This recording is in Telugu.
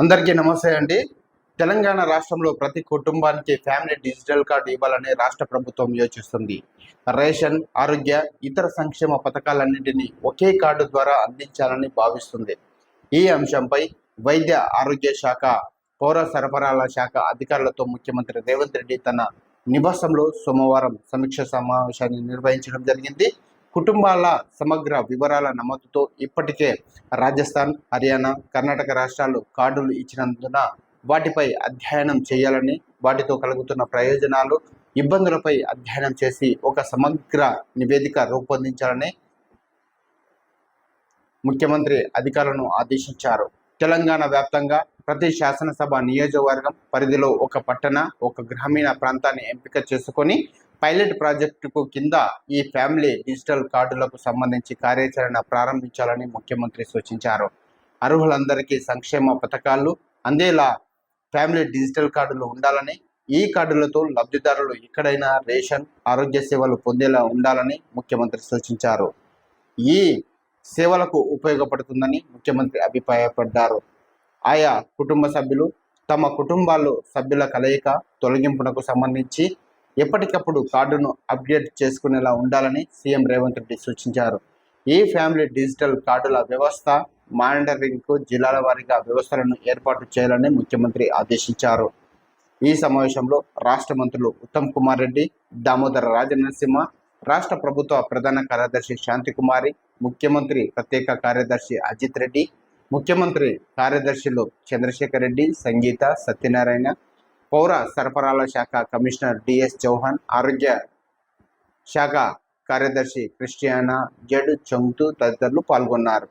అందరికీ నమస్తే అండి. తెలంగాణ రాష్ట్రంలో ప్రతి కుటుంబానికి ఫ్యామిలీ డిజిటల్ కార్డు ఇవ్వాలని రాష్ట్ర ప్రభుత్వం యోచిస్తుంది. రేషన్, ఆరోగ్య, ఇతర సంక్షేమ పథకాలన్నింటినీ ఒకే కార్డు ద్వారా అందించాలని భావిస్తుంది. ఈ అంశంపై వైద్య ఆరోగ్య శాఖ, పౌర సరఫరాల శాఖ అధికారులతో ముఖ్యమంత్రి రేవంత్ రెడ్డి తన నివాసంలో సోమవారం సమీక్ష సమావేశాన్ని నిర్వహించడం జరిగింది. కుటుంబాల సమగ్ర వివరాల నమోదుతో ఇప్పటికే రాజస్థాన్, హర్యానా, కర్ణాటక రాష్ట్రాలు కార్డులు ఇచ్చినందున వాటిపై అధ్యయనం చేయాలని, వాటితో కలుగుతున్న ప్రయోజనాలు, ఇబ్బందులపై అధ్యయనం చేసి ఒక సమగ్ర నివేదిక రూపొందించాలని ముఖ్యమంత్రి అధికారులను ఆదేశించారు. తెలంగాణ వ్యాప్తంగా ప్రతి శాసనసభ నియోజకవర్గం పరిధిలో ఒక పట్టణ, ఒక గ్రామీణ ప్రాంతాన్ని ఎంపిక చేసుకొని పైలట్ ప్రాజెక్టుకు కింద ఈ ఫ్యామిలీ డిజిటల్ కార్డులకు సంబంధించి కార్యాచరణ ప్రారంభించాలని ముఖ్యమంత్రి సూచించారు. అర్హులందరికీ సంక్షేమ పథకాలు అందేలా ఫ్యామిలీ డిజిటల్ కార్డులు ఉండాలని, ఈ కార్డులతో లబ్ధిదారులు ఎక్కడైనా రేషన్, ఆరోగ్య సేవలు పొందేలా ఉండాలని ముఖ్యమంత్రి సూచించారు. ఈ సేవలకు ఉపయోగపడుతుందని ముఖ్యమంత్రి అభిప్రాయపడ్డారు. ఆయా కుటుంబ సభ్యులు తమ కుటుంబాల్లో సభ్యుల కలయిక, తొలగింపునకు సంబంధించి ఎప్పటికప్పుడు కార్డును అప్డేట్ చేసుకునేలా ఉండాలని సీఎం రేవంత్ రెడ్డి సూచించారు. ఈ ఫ్యామిలీ డిజిటల్ కార్డుల వ్యవస్థ మానిటరింగ్కు జిల్లాల వారీగా వ్యవస్థలను ఏర్పాటు చేయాలని ముఖ్యమంత్రి ఆదేశించారు. ఈ సమావేశంలో రాష్ట్ర మంత్రులు ఉత్తమ్ కుమార్ రెడ్డి, దామోదర రాజనరసింహ, రాష్ట్ర ప్రభుత్వ ప్రధాన కార్యదర్శి శాంతికుమారి, ముఖ్యమంత్రి ప్రత్యేక కార్యదర్శి అజిత్ రెడ్డి, ముఖ్యమంత్రి కార్యదర్శులు చంద్రశేఖర్ రెడ్డి, సంగీత, సత్యనారాయణ, పౌర సరఫరాల శాఖ కమిషనర్ డిఎస్ చౌహాన్, ఆరోగ్య శాఖ కార్యదర్శి క్రిస్టియానా జడ్ చంగ్తు తదితరులు పాల్గొన్నారు.